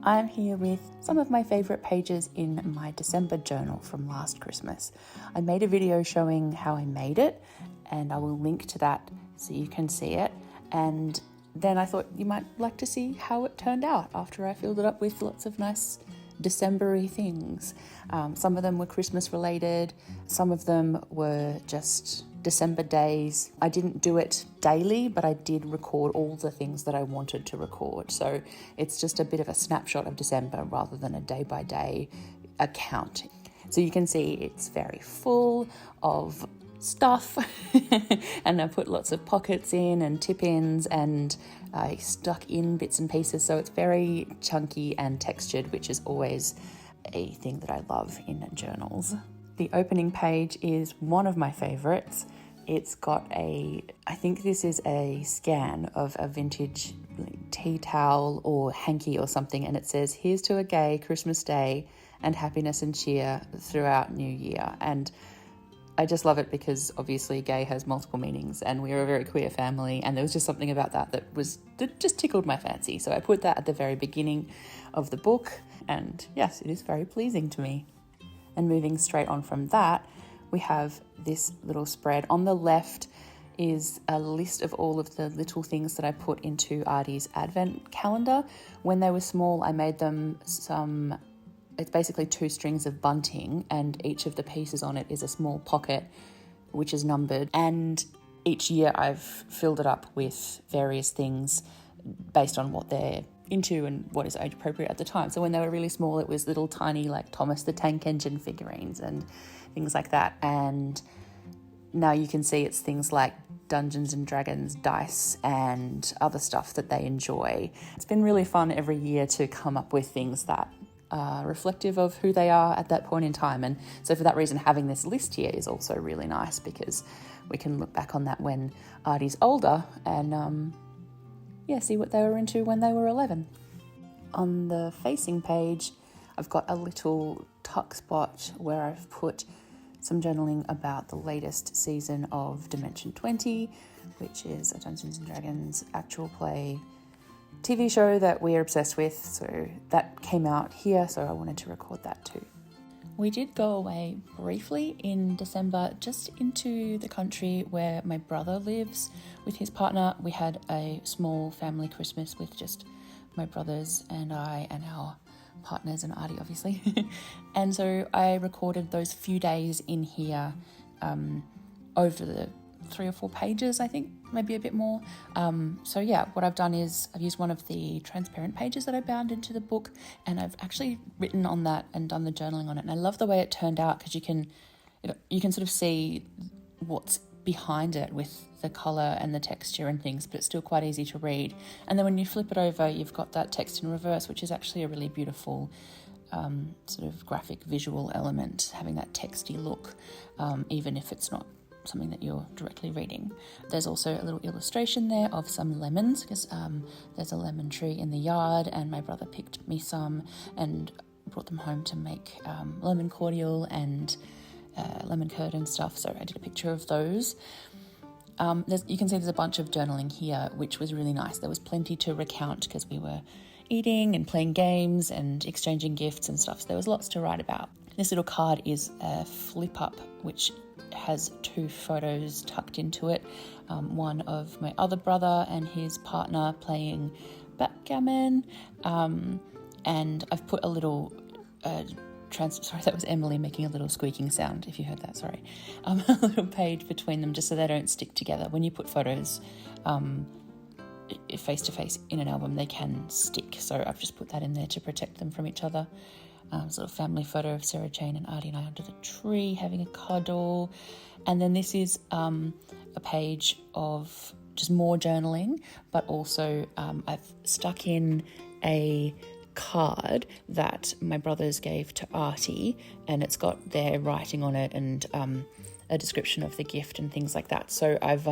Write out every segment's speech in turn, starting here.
I'm here with some of my favourite pages in my December journal from last Christmas. I made a video showing how I made it, and I will link to that so you can see it. And then I thought you might like to see how it turned out after I filled it up with lots of nice December-y things. Some of them were Christmas related, some of them were just December days. I didn't do it daily, but I did record all the things that I wanted to record. So it's just a bit of a snapshot of December rather than a day-by-day account. So you can see it's very full of stuff and I put lots of pockets in and tip-ins and I stuck in bits and pieces, so it's very chunky and textured, which is always a thing that I love in journals. The opening page is one of my favorites. It's got I think this is a scan of a vintage tea towel or hanky or something, and it says, "Here's to a gay Christmas day and happiness and cheer throughout New Year." And I just love it because obviously gay has multiple meanings and we are a very queer family, and there was just something about that just tickled my fancy. So I put that at the very beginning of the book, and yes, it is very pleasing to me. And moving straight on from that, we have this little spread. On the left is a list of all of the little things that I put into Artie's advent calendar. When they were small, I made them it's basically 2 strings of bunting, and each of the pieces on it is a small pocket which is numbered. And each year I've filled it up with various things based on what they're into and what is age appropriate at the time. So when they were really small, it was little tiny like Thomas the Tank Engine figurines and things like that. And now you can see it's things like Dungeons and Dragons dice and other stuff that they enjoy. It's been really fun every year to come up with things that are reflective of who they are at that point in time. And so for that reason, having this list here is also really nice because we can look back on that when Artie's older and see what they were into when they were 11. On the facing page, I've got a little tuck spot where I've put some journaling about the latest season of Dimension 20, which is a Dungeons & Dragons actual play TV show that we're obsessed with. So that came out here, so I wanted to record that too. We did go away briefly in December, just into the country where my brother lives with his partner. We had a small family Christmas with just my brothers and I and our partners and Artie, obviously. And so I recorded those few days in here over the 3 or 4 pages, I think, maybe a bit more. What I've done is I've used one of the transparent pages that I bound into the book, and I've actually written on that and done the journaling on it. And I love the way it turned out because you can sort of see what's behind it with the colour and the texture and things, but it's still quite easy to read. And then when you flip it over, you've got that text in reverse, which is actually a really beautiful sort of graphic visual element, having that texty look, even if it's not something that you're directly reading. There's also a little illustration there of some lemons because there's a lemon tree in the yard, and my brother picked me some and brought them home to make lemon cordial and lemon curd and stuff. So I did a picture of those. You can see there's a bunch of journaling here, which was really nice. There was plenty to recount because we were eating and playing games and exchanging gifts and stuff. So there was lots to write about. This little card is a flip up, which has 2 photos tucked into it. One of my other brother and his partner playing backgammon. And I've put a little sorry, that was Emily making a little squeaking sound, if you heard that, sorry. A little page between them just so they don't stick together. When you put photos face to face in an album, they can stick. So I've just put that in there to protect them from each other. Sort of family photo of Sarah Jane and Artie and I under the tree having a cuddle. And then this is a page of just more journaling, but also I've stuck in a card that my brothers gave to Artie, and it's got their writing on it and a description of the gift and things like that. So I've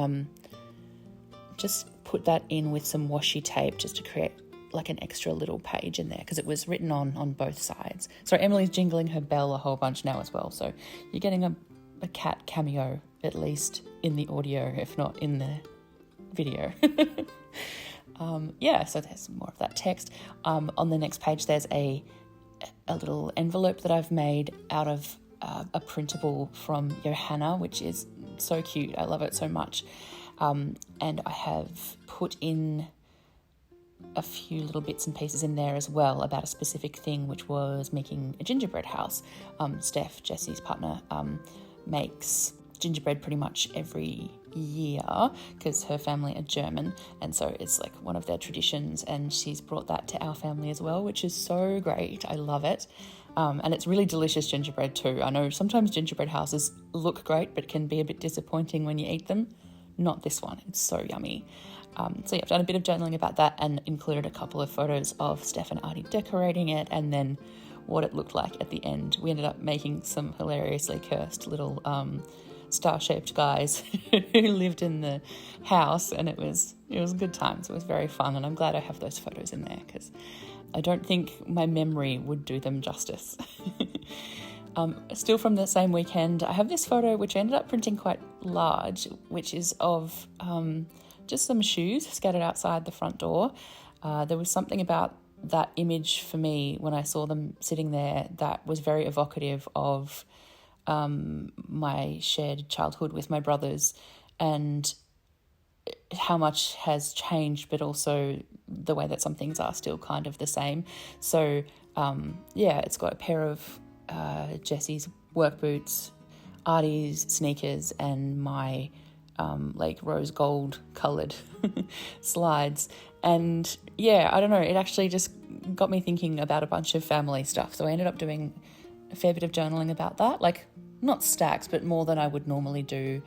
just put that in with some washi tape just to create like an extra little page in there because it was written on both sides. So Emily's jingling her bell a whole bunch now as well. So you're getting a cat cameo, at least in the audio, if not in the video. So there's more of that text. On the next page, there's a little envelope that I've made out of a printable from Johanna, which is so cute. I love it so much. And I have put in a few little bits and pieces in there as well about a specific thing, which was making a gingerbread house. Steph, Jesse's partner, makes gingerbread pretty much every year because her family are German, and so it's like one of their traditions, and she's brought that to our family as well, which is so great. I love it. And it's really delicious gingerbread too. I know sometimes gingerbread houses look great but can be a bit disappointing when you eat them. Not this one. It's so yummy. So I've done a bit of journaling about that and included a couple of photos of Steph and Artie decorating it, and then what it looked like at the end. We ended up making some hilariously cursed little star-shaped guys who lived in the house, and it was good times. It was very fun, and I'm glad I have those photos in there because I don't think my memory would do them justice. Still from the same weekend, I have this photo which I ended up printing quite large, which is of just some shoes scattered outside the front door. There was something about that image for me when I saw them sitting there that was very evocative of my shared childhood with my brothers and how much has changed, but also the way that some things are still kind of the same. So it's got a pair of Jesse's work boots, Artie's sneakers, and my rose gold coloured slides. And I don't know, it actually just got me thinking about a bunch of family stuff. So I ended up doing a fair bit of journaling about that, like not stacks, but more than I would normally do.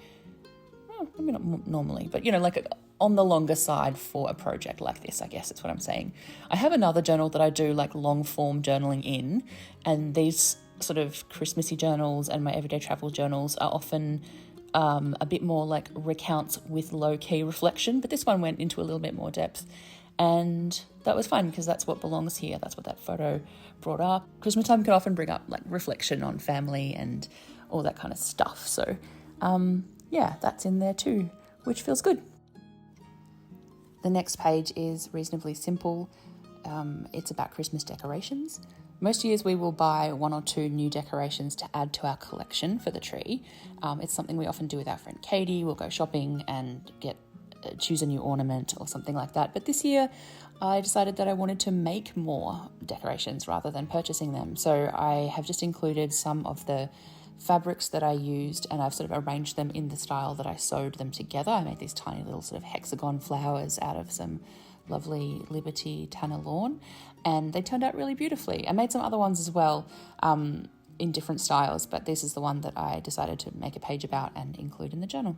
Well, maybe not normally, but on the longer side for a project like this, I guess that's what I'm saying. I have another journal that I do like long form journaling in, and these sort of Christmassy journals and my everyday travel journals are often a bit more like recounts with low-key reflection, but this one went into a little bit more depth, and that was fun because that's what belongs here. That's what that photo brought up. Christmas time can often bring up like reflection on family and all that kind of stuff. So that's in there too, which feels good. The next page is reasonably simple. It's about Christmas decorations. Most years we will buy 1 or 2 new decorations to add to our collection for the tree. It's something we often do with our friend Katie. We'll go shopping and choose a new ornament or something like that. But this year I decided that I wanted to make more decorations rather than purchasing them. So I have just included some of the fabrics that I used, and I've sort of arranged them in the style that I sewed them together. I made these tiny little sort of hexagon flowers out of some lovely Liberty Tanner lawn, and they turned out really beautifully. I made some other ones as well in different styles, but this is the one that I decided to make a page about and include in the journal.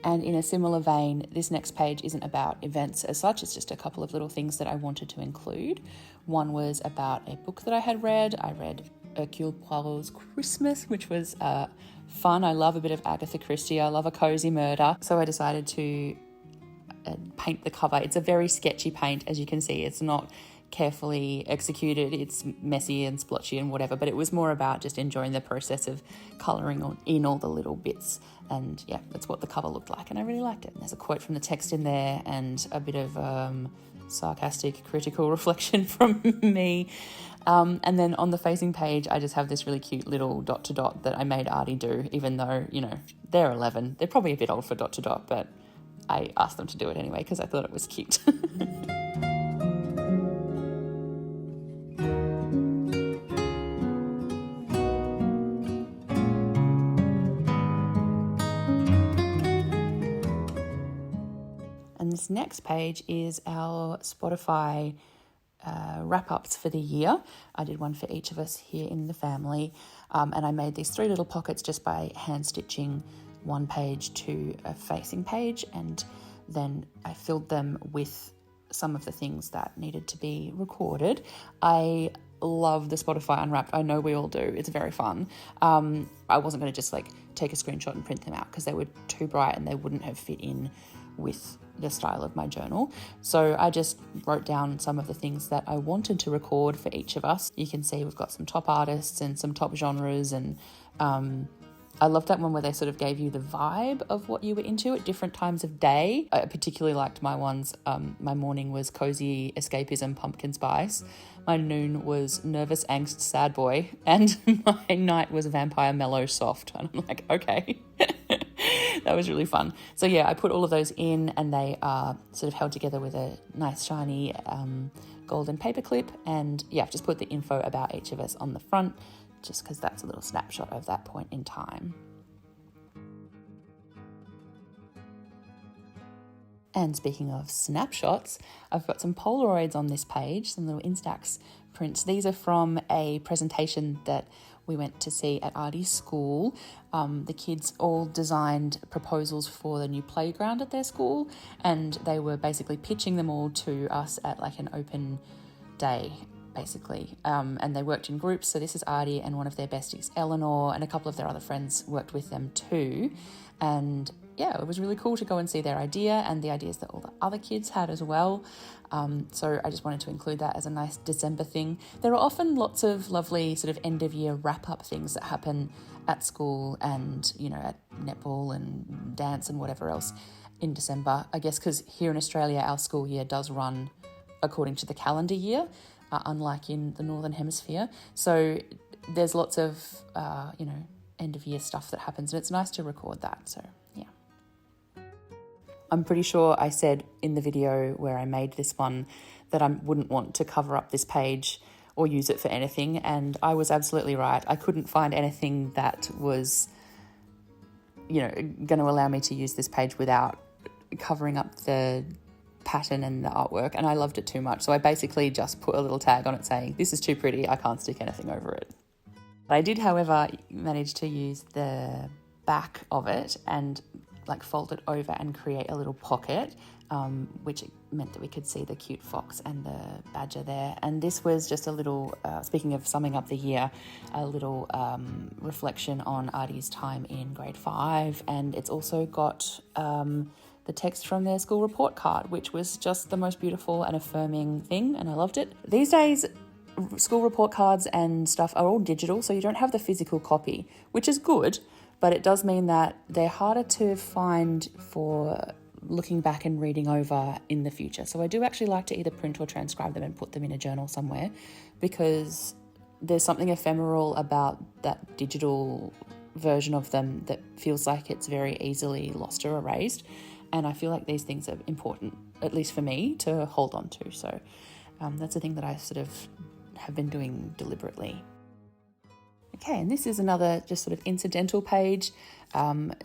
And in a similar vein, this next page isn't about events as such, it's just a couple of little things that I wanted to include. One was about a book that I had read. I read Hercule Poirot's Christmas, which was fun. I love a bit of Agatha Christie. I love a cozy murder. So I decided to paint the cover. It's a very sketchy paint, as you can see. It's not carefully executed. It's messy and splotchy and whatever, but it was more about just enjoying the process of colouring in all the little bits. And that's what the cover looked like, and I really liked it. And there's a quote from the text in there and a bit of sarcastic, critical reflection from me. And then on the facing page, I just have this really cute little dot to dot that I made Artie do, even though, they're 11. They're probably a bit old for dot to dot, but I asked them to do it anyway because I thought it was cute. And this next page is our Spotify wrap-ups for the year. I did one for each of us here in the family, and I made these 3 little pockets just by hand stitching one page to a facing page, and then I filled them with some of the things that needed to be recorded. I love the Spotify Unwrapped. I know we all do. It's very fun. I wasn't going to just take a screenshot and print them out because they were too bright and they wouldn't have fit in with the style of my journal. So I just wrote down some of the things that I wanted to record for each of us. You can see we've got some top artists and some top genres and I loved that one where they sort of gave you the vibe of what you were into at different times of day. I particularly liked my ones. My morning was cozy escapism, pumpkin spice. My noon was nervous angst, sad boy. And my night was vampire mellow soft. And I'm like, okay. That was really fun. So yeah, I put all of those in, and they are sort of held together with a nice shiny golden paper clip. And yeah, I've just put the info about each of us on the front, just because that's a little snapshot of that point in time. And speaking of snapshots, I've got some Polaroids on this page, some little Instax prints. These are from a presentation that we went to see at Artie's school. The kids all designed proposals for the new playground at their school, and they were basically pitching them all to us at like an open day, basically. And they worked in groups. So this is Artie and one of their besties, Eleanor, and a couple of their other friends worked with them too. And yeah, it was really cool to go and see their idea and the ideas that all the other kids had as well. So I just wanted to include that as a nice December thing. There are often lots of lovely sort of end of year wrap up things that happen at school and, you know, at netball and dance and whatever else in December. I guess because here in Australia, our school year does run according to the calendar year, unlike in the Northern Hemisphere. So there's lots of, end of year stuff that happens, and it's nice to record that. So yeah. I'm pretty sure I said in the video where I made this one that I wouldn't want to cover up this page or use it for anything, and I was absolutely right. I couldn't find anything that was, going to allow me to use this page without covering up the pattern and the artwork, and I loved it too much. So I basically just put a little tag on it saying, this is too pretty, I can't stick anything over it. I did, however, manage to use the back of it and fold it over and create a little pocket, which meant that we could see the cute fox and the badger there. And this was just a little, speaking of summing up the year, a little reflection on Artie's time in grade 5. And it's also got the text from their school report card, which was just the most beautiful and affirming thing, and I loved it. These days, school report cards and stuff are all digital, so you don't have the physical copy, which is good, but it does mean that they're harder to find for looking back and reading over in the future. So I do actually like to either print or transcribe them and put them in a journal somewhere, because there's something ephemeral about that digital version of them that feels like it's very easily lost or erased. And I feel like these things are important, at least for me, to hold on to. So that's a thing that I sort of have been doing deliberately. Okay, and this is another just sort of incidental page.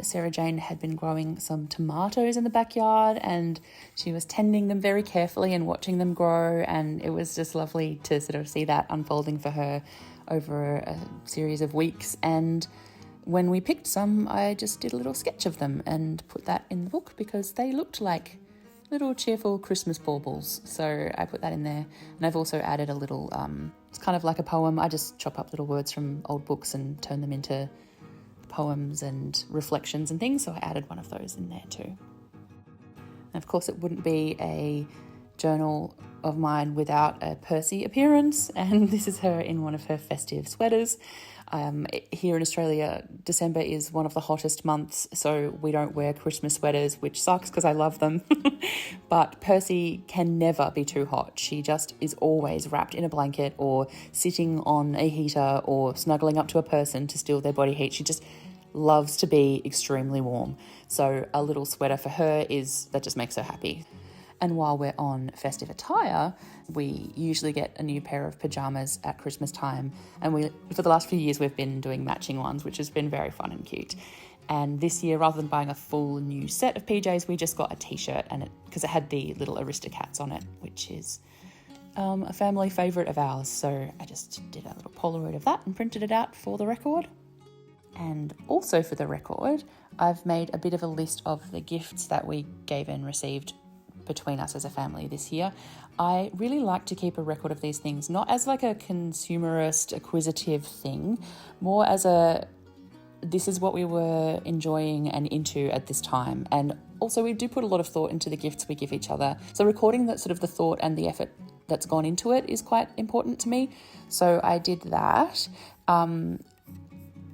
Sarah Jane had been growing some tomatoes in the backyard, and she was tending them very carefully and watching them grow, and it was just lovely to sort of see that unfolding for her over a series of weeks. And when we picked some, I just did a little sketch of them and put that in the book because they looked like little cheerful Christmas baubles. So I put that in there. And I've also added a little, it's kind of like a poem. I just chop up little words from old books and turn them into poems and reflections and things. So I added one of those in there too. And of course it wouldn't be a journal of mine without a Percy appearance. And this is her in one of her festive sweaters. Here in Australia, December is one of the hottest months, so we don't wear Christmas sweaters, which sucks because I love them. But Percy can never be too hot. She just is always wrapped in a blanket or sitting on a heater or snuggling up to a person to steal their body heat. She just loves to be extremely warm. So a little sweater for her that just makes her happy. And while we're on festive attire, we usually get a new pair of pajamas at Christmas time. And for the last few years, we've been doing matching ones, which has been very fun and cute. And this year, rather than buying a full new set of PJs, we just got a t-shirt, and because it had the little Aristocats on it, which is a family favourite of ours. So I just did a little Polaroid of that and printed it out for the record. And also for the record, I've made a bit of a list of the gifts that we gave and received between us as a family this year. I really like to keep a record of these things, not as like a consumerist, acquisitive thing, more as this is what we were enjoying and into at this time. And also we do put a lot of thought into the gifts we give each other. So recording that sort of the thought and the effort that's gone into it is quite important to me. So I did that.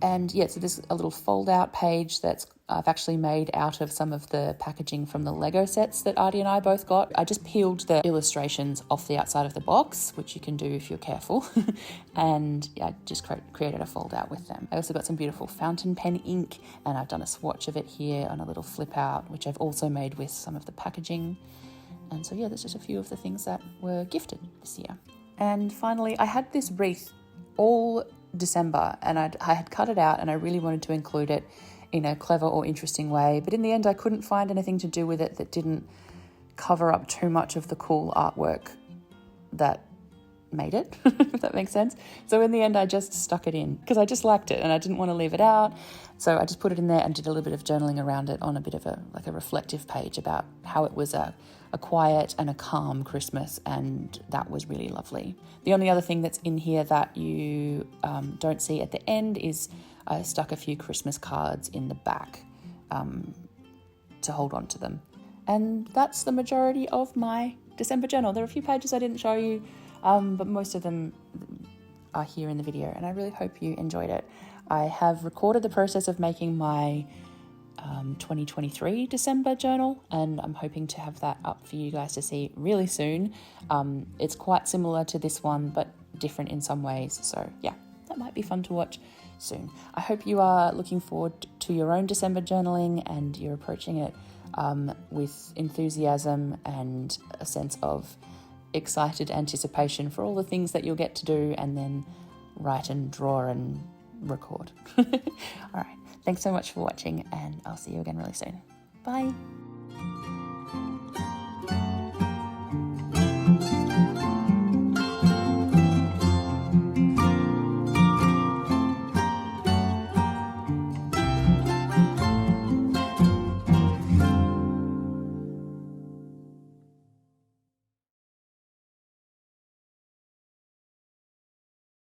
And yeah, so this is a little fold out page that's I've actually made out of some of the packaging from the Lego sets that Artie and I both got. I just peeled the illustrations off the outside of the box, which you can do if you're careful, and yeah, I just created a fold out with them. I also got some beautiful fountain pen ink, and I've done a swatch of it here on a little flip out, which I've also made with some of the packaging. And so yeah, there's just a few of the things that were gifted this year. And finally, I had this wreath all December, and I had cut it out, and I really wanted to include it in a clever or interesting way, but in the end I couldn't find anything to do with it that didn't cover up too much of the cool artwork that made it, if that makes sense. So in the end I just stuck it in because I just liked it and I didn't want to leave it out. So I just put it in there and did a little bit of journaling around it on a bit of a reflective page about how it was a quiet and a calm Christmas, and that was really lovely. The only other thing that's in here that you don't see at the end is I stuck a few Christmas cards in the back to hold on to them. And that's the majority of my December journal. There are a few pages I didn't show you, but most of them are here in the video, and I really hope you enjoyed it. I have recorded the process of making my 2023 December journal, and I'm hoping to have that up for you guys to see really soon. It's quite similar to this one, but different in some ways. So yeah, that might be fun to watch soon. I hope you are looking forward to your own December journaling, and you're approaching it with enthusiasm and a sense of excited anticipation for all the things that you'll get to do and then write and draw and record. All right. Thanks so much for watching, and I'll see you again really soon. Bye.